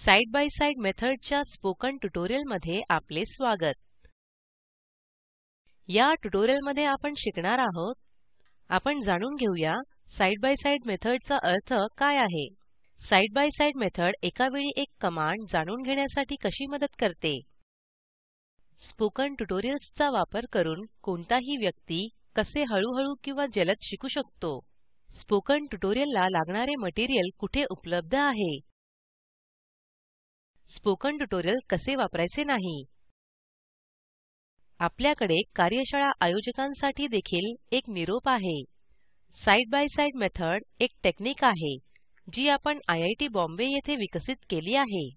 Side by side मेथडच्या spoken ट्युटोरियलमध्ये आपले स्वागत. या ट्युटोरियलमध्ये आपण शिकणार आहोत. आपण जाणून घेऊया साइड बाय साइड मेथडचा अर्थ काय आहे. साइड बाय साइड मेथड एका वेळी एक कमांड जाणून घेण्यासाठी कशी मदत करते. स्पोकन ट्युटोरियल्सचा वापर करून कोणताही व्यक्ती कसे हळूहळू किंवा जलद शिकू शकतो. स्पोकन ट्युटोरियलला लागणारे मटेरियल कुठे उपलब्ध आहे. स्पोकन ट्युटोरियल कसे वापरायचे नाही. आपल्याकडे कार्यशाळा आयोजकांसाठी देखील एक निरोप आहे. साइड बाय साइड मेथड एक टेक्निक आहे जी आपण IIT बॉम्बे येथे विकसित केली आहे.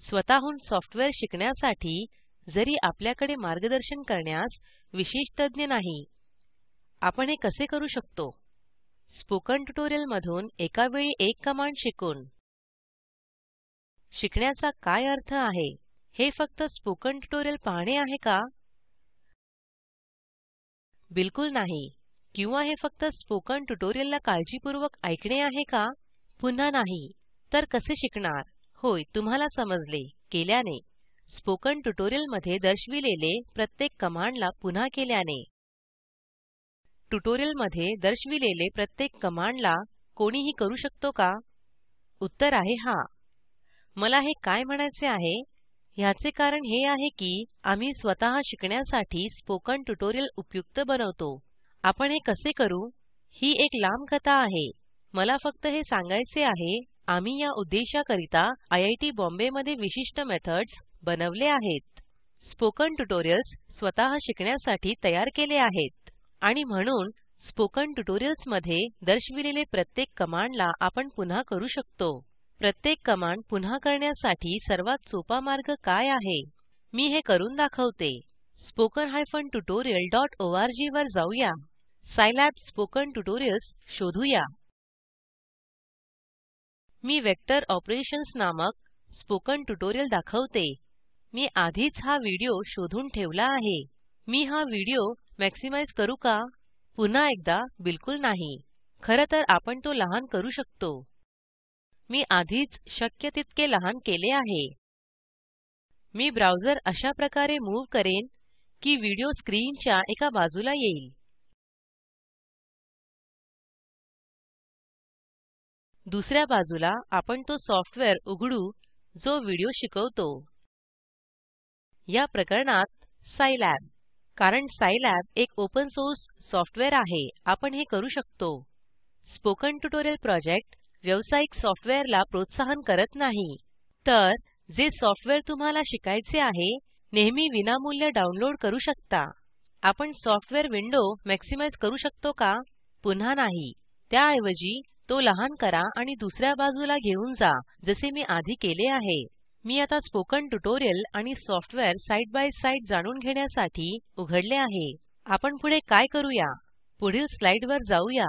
स्वतःहून सॉफ्टवेअर शिकण्यासाठी जरी आपल्याकडे मार्गदर्शन करण्यास विशेष तज्ञ नाही. आपण हे कसे करू शकतो. स्पोकन ट्युटोरियल मधून एका वेळी एक कमांड शिकून शिकण्याचा काय अर्थ आहे. हे फक्त स्पोकन ट्युटोरियल पाहणे आहे का? बिलकुल नाही. किंवा हे फक्त स्पोकन ट्युटोरियलला काळजीपूर्वक ऐकणे आहे का? पुन्हा नाही. तर कसे शिकणार? होय, तुम्हाला समजले. केल्याने. स्पोकन ट्युटोरियल मध्ये दर्शविलेले प्रत्येक कमांडला पुन्हा केल्याने. ट्युटोरियल मध्ये दर्शविलेले प्रत्येक कमांडला कोणीही करू शकतो का? उत्तर आहे हा. मला हे काय म्हणायचे आहे ह्याचे कारण हे आहे की आम्ही स्वतः शिकण्यासाठी स्पोकन ट्युटोरियल उपयुक्त बनवतो. आपण हे कसे करू? ही एक लांब कथा आहे. मला फक्त हे सांगायचे आहे आम्ही या उद्देशाकरिता IIT बॉम्बे मध्ये विशिष्ट मेथड्स बनवले आहेत. स्पोकन ट्युटोरियल्स स्वतः शिकण्यासाठी तयार केले आहेत आणि म्हणून स्पोकन ट्युटोरियल्स मध्ये दर्शविलेले प्रत्येक कमांडला आपण पुन्हा करू शकतो. प्रत्येक कमांड पुन्हा करण्यासाठी सर्वात सोपा मार्ग काय आहे? मी हे करून दाखवते. spoken-tutorial.org वर जाऊया. सायलॅब स्पोकन ट्युटोरियल्स शोधूया. मी वेक्टर ऑपरेशन्स नामक स्पोकन ट्युटोरियल दाखवते. मी आधीच हा व्हिडिओ शोधून ठेवला आहे. मी हा व्हिडिओ मॅक्सिमाइझ करू का? पुन्हा एकदा बिलकुल नाही. खरं तर आपण तो लहान करू शकतो. मी आधीच शक्य तितके लहान केले आहे. मी ब्राउझर अशा प्रकारे मूव्ह करेन की व्हिडिओ स्क्रीनच्या एका बाजूला येईल. दुसऱ्या बाजूला आपण तो सॉफ्टवेअर उघडू जो व्हिडिओ शिकवतो. या प्रकरणात सायलॅब. कारण सायलॅब एक ओपन सोर्स सॉफ्टवेअर आहे. आपण हे करू शकतो. स्पोकन ट्युटोरियल प्रोजेक्ट व्यावसायिक सॉफ्टवेअरला प्रोत्साहन करत नाही. तर जे सॉफ्टवेअर तुम्हाला शिकायचे आहे नेहमी विनामूल्य डाउनलोड करू शकता. आपण सॉफ्टवेअर विंडो मॅक्सिमाइझ करू शकतो का? पुन्हा नाही. त्याऐवजी तो लहान करा आणि दुसऱ्या बाजूला घेऊन जा जसे मी आधी केले आहे. मी आता स्पोकन ट्युटोरियल आणि सॉफ्टवेअर साइड बाय साइड जाणून घेण्यासाठी उघडले आहे. आपण पुढे काय करूया? पुढील स्लाइडवर जाऊया.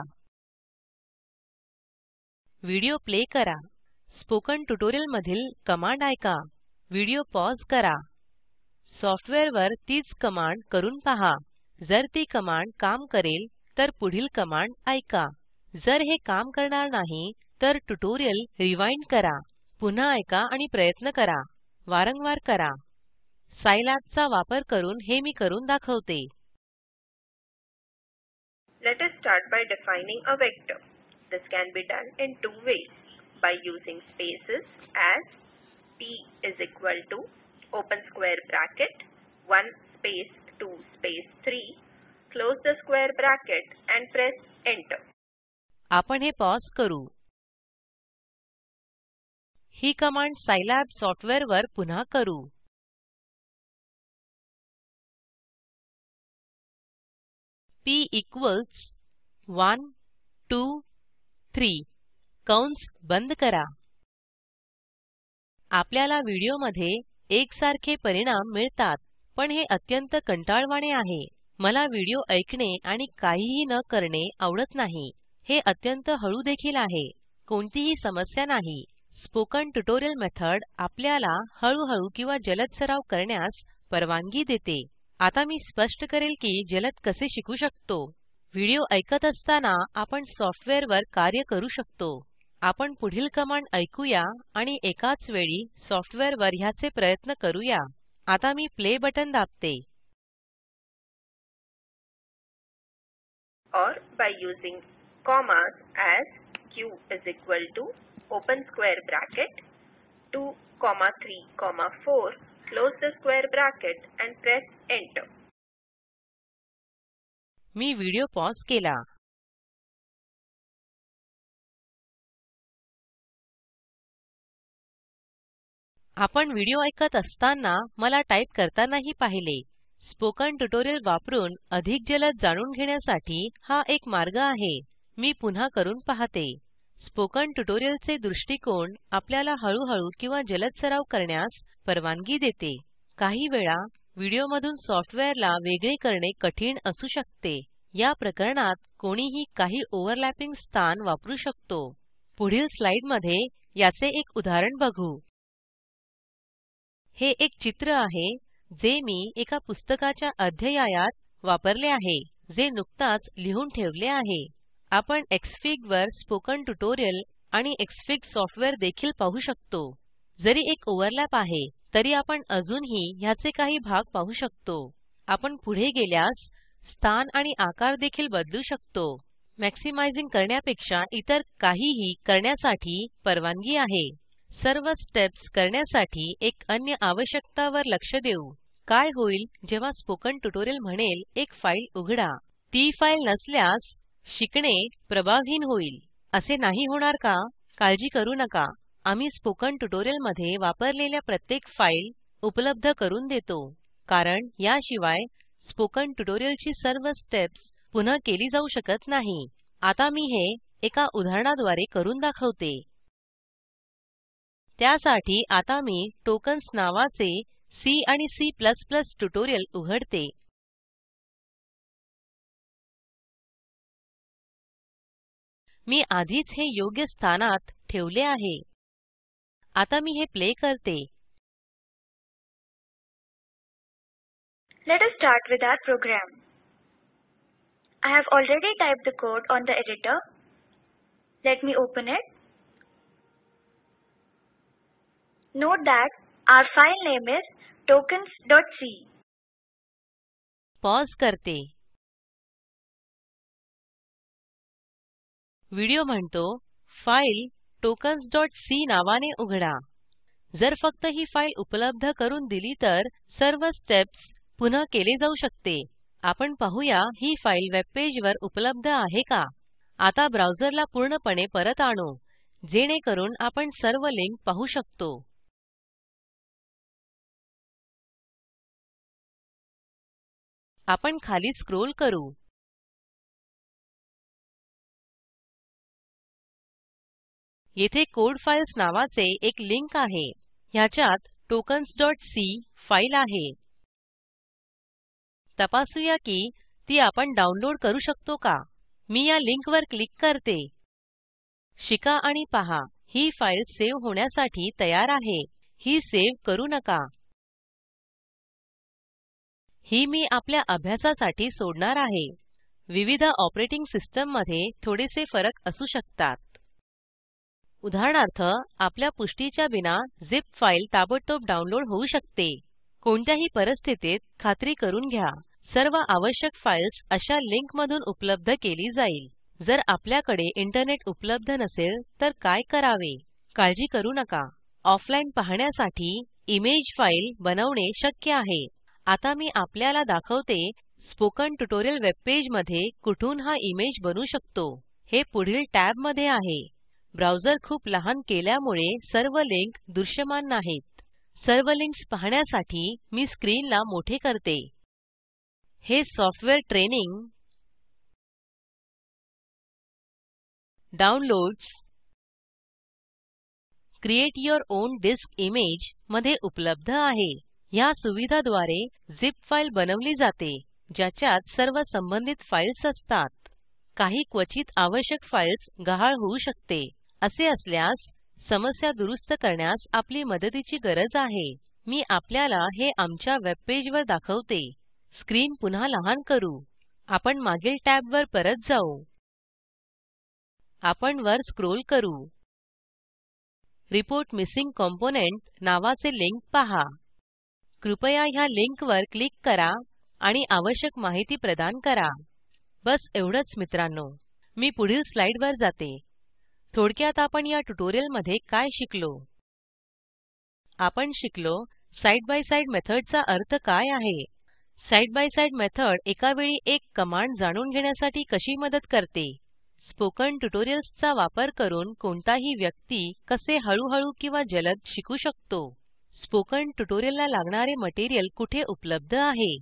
व्हिडिओ प्ले करा. स्पोकन ट्युटोरियल मधील कमांड ऐका. व्हिडिओ पॉज करा. सॉफ्टवेअरवर तीच कमांड करून पहा. जर ती कमांड काम करेल तर पुढील कमांड ऐका. जर हे काम करणार नाही तर ट्युटोरियल रिवाइंड करा. पुन्हा ऐका आणि प्रयत्न करा. वारंवार करा. सायलॅबचा वापर करून हे मी करून दाखवते. Let us start by defining a vector. This can be done in two ways, by using spaces as p is equal to open square bracket 1 space 2 space 3 close the square bracket and press enter. आपण हे pause करू. ही command Scilab सॉफ्टवेअरवर पुन्हा करू. p equals 1 2 3 कंस बंद करा. आपल्याला व्हिडिओमध्ये एकसारखे परिणाम मिळतात पण हे अत्यंत कंटाळवाणे आहे. मला व्हिडिओ ऐकणे आणि काहीही न करणे आवडत नाही. हे अत्यंत हळू देखील आहे. कोणतीही समस्या नाही. स्पोकन ट्युटोरियल मेथड आपल्याला हळूहळू किंवा जलद सराव करण्यास परवानगी देते. आता मी स्पष्ट करेल की जलद कसे शिकू शकतो. व्हिडिओ ऐकत असताना आपण सॉफ्टवेअरवर कार्य करू शकतो. आपण पुढील कमांड ऐकूया आणि एकाच वेळी सॉफ्टवेअरवर ह्याचे प्रयत्न करूया. आता मी प्ले बटन दाबते. Or by using commas as q is equal to open square bracket 2, 3, 4 close the square bracket and press enter. Me video pause केला. आपण व्हिडिओ ऐकत असताना मला टाईप करतानाही पाहिले. स्पोकन ट्युटोरियल वापरून अधिक जलद जाणून घेण्यासाठी हा एक मार्ग आहे. मी पुन्हा करून पाहते. स्पोकन ट्युटोरियलचे दृष्टिकोन आपल्याला हळूहळू किंवा जलद सराव करण्यास परवानगी देते. काही वेळा व्हिडिओमधून सॉफ्टवेअरला वेगळे करणे कठीण असू शकते. या प्रकरणात कोणीही काही ओव्हरलॅपिंग स्थान वापरू शकतो. पुढील स्लाइडमध्ये याचे एक उदाहरण बघू. हे एक चित्र आहे जे मी एका पुस्तकाच्या अध्यायात वापरले आहे, जे नुकताच लिहून ठेवले आहे. आपण एक्सफिग वर स्पोकन ट्युटोरियल आणि एक्सफिग सॉफ्टवेअर देखील पाहू शकतो. जरी एक ओव्हरलॅप आहे तरी आपण अजूनही ह्याचे काही भाग पाहू शकतो. आपण पुढे गेल्यास स्थान आणि आकार देखील बदलू शकतो. मॅक्सिमाइझिंग करण्यापेक्षा इतर काहीही करण्यासाठी परवानगी आहे. सर्व स्टेप्स करण्यासाठी एक अन्य आवश्यकता वर लक्ष देऊ. काय होईल जेव्हा स्पोकन ट्युटोरियल म्हणेल एक फाईल उघडा. ती फाईल नसल्यास शिकणे प्रभावहीन होईल. असे नाही होणार का? काळजी करू नका. आम्ही स्पोकन ट्युटोरियल मध्ये वापरलेल्या प्रत्येक फाईल उपलब्ध करून देतो. कारण याशिवाय स्पोकन ट्युटोरियलची सर्व स्टेप्स पुन्हा केली जाऊ शकत नाही. आता मी हे एका उदाहरणाद्वारे करून दाखवते. त्यासाठी आता मी टोकन्स नावाचे सी आणि C++ ट्युटोरियल उघडते. मी आधीच हे योग्य स्थानात ठेवले आहे. आता मी हे प्ले करते. Let us start with our program. I have already typed the code on the editor. Let me open it. Note that our file name is tokens.c. Pause करते. व्हिडिओ म्हणतो फाईल tokens.c नावाने उघडा. जर फक्त ही file उपलब्ध करून दिली तर सर्व स्टेप्स पुन्हा केले जाऊ शकते. आपण पाहूया ही फाईल वेबपेजवर उपलब्ध आहे का. आता ब्राउझरला पूर्णपणे परत आणू जेणेकरून आपण सर्व लिंक पाहू शकतो. आपण खाली स्क्रोल करू. येथे कोड फाइल्स नावाचे एक लिंक आहे. ह्याच्यात tokens.c फाईल आहे. तपासूया की ती आपण डाउनलोड करू शकतो का. मी या लिंकवर क्लिक करते. शिका आणि पहा. ही फाईल सेव्ह होण्यासाठी तयार आहे. ही सेव्ह करू नका. ही मी आपल्या अभ्यासासाठी सोडणार आहे. विविध ऑपरेटिंग सिस्टम मध्ये थोडेसे फरक असू शकतात. उदाहरणार्थ आपल्या पुष्टीच्या बिना झिप फाईल ताबडतोब डाउनलोड होऊ शकते. कोणत्याही परिस्थितीत खात्री करून घ्या सर्व आवश्यक फाईल्स अशा लिंक मधून उपलब्ध केली जाईल. जर आपल्याकडे इंटरनेट उपलब्ध नसेल तर काय करावे. काळजी करू नका. ऑफलाईन पाहण्यासाठी इमेज फाईल बनवणे शक्य आहे. आता मी आपल्याला दाखवते स्पोकन ट्युटोरियल वेबपेज मध्ये कुठून हा इमेज बनवू शकतो. हे पुढील टॅब मध्ये आहे. ब्राउझर खूप लहान केल्यामुळे सर्व लिंक दृश्यमान नाहीत. सर्व लिंक्स पाहण्यासाठी मी स्क्रीनला मोठे करते. हे software training, downloads, create your own disk image मध्ये उपलब्ध आहे. ह्या सुविधाद्वारे झिप फाईल बनवली जाते ज्याच्यात सर्व संबंधित फाईल्स असतात. काही क्वचित आवश्यक फाईल्स गहाळ होऊ शकते. असे असल्यास समस्या दुरुस्त करण्यास आपली मदतीची गरज आहे. मी आपल्याला हे आमच्या वेबपेजवर दाखवते. स्क्रीन पुन्हा लहान करू. आपण मागील टॅबवर परत जाऊ. आपण वर स्क्रोल करू. रिपोर्ट मिसिंग कॉम्पोनेंट नावाचे लिंक पहा. कृपया ह्या लिंकवर क्लिक करा आणि आवश्यक माहिती प्रदान करा. बस एवढंच मित्रांनो. मी पुढील स्लाइडवर जाते. थोडक्यात आपण या ट्युटोरियलमध्ये काय शिकलो? आपण शिकलो साइड बाय साइड मेथडचा अर्थ काय आहे. साइड बाय साइड मेथड एका वेळी एक कमांड जाणून घेण्यासाठी कशी मदत करते. स्पोकन ट्युटोरियल्सचा वापर करून कोणताही व्यक्ती कसे हळूहळू किंवा जलद शिकू शकतो. स्पोकन ट्युटोरियलला लागणारे मटेरियल कुठे उपलब्ध आहे.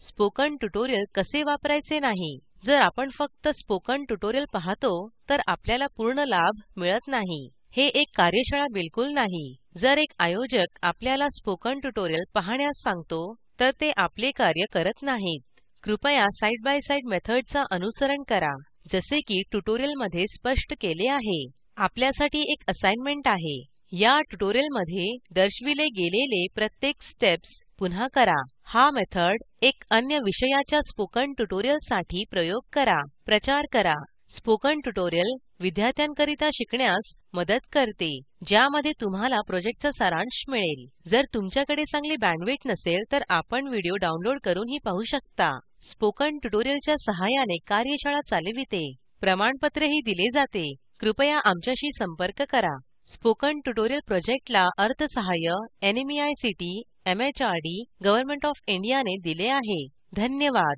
स्पोकन ट्युटोरियल कसे वापरायचे नाही. जर आपण फक्त स्पोकन ट्युटोरियल पाहतो तर आपल्याला पूर्ण लाभ मिळत नाही. हे एक कार्यशाळा बिलकुल नाही. जर एक आयोजक आपल्याला स्पोकन ट्युटोरियल पाहण्यास सांगतो तर ते आपले कार्य करत नाहीत. कृपया साइड बाय साइड मेथडचा अनुसरण करा जसे की ट्युटोरियलमध्ये स्पष्ट केले आहे. आपल्यासाठी एक असाइनमेंट आहे. या ट्युटोरियलमध्ये दर्शविले गेलेले प्रत्येक स्टेप्स पुन्हा करा. हा मेथड एक अन्य विषयाच्या स्पोकन ट्युटोरियलसाठी प्रयोग करा. प्रचार करा. स्पोकन ट्युटोरियल विद्यार्थ्यांकरिता शिकण्यास मदत करते ज्यामध्ये तुम्हाला प्रोजेक्टचा सारांश मिळेल. जर तुमच्याकडे चांगली बँडविड्थ नसेल तर आपण व्हिडिओ डाउनलोड करूनही पाहू शकता. स्पोकन ट्युटोरियलच्या सहाय्याने कार्यशाळा चालविते. प्रमाणपत्रही दिले जाते. कृपया आमच्याशी संपर्क करा. स्पोकन ट्युटोरियल प्रोजेक्टला अर्थसहाय्य NMEICT MHRD government of India ने दिले आहे. धन्यवाद.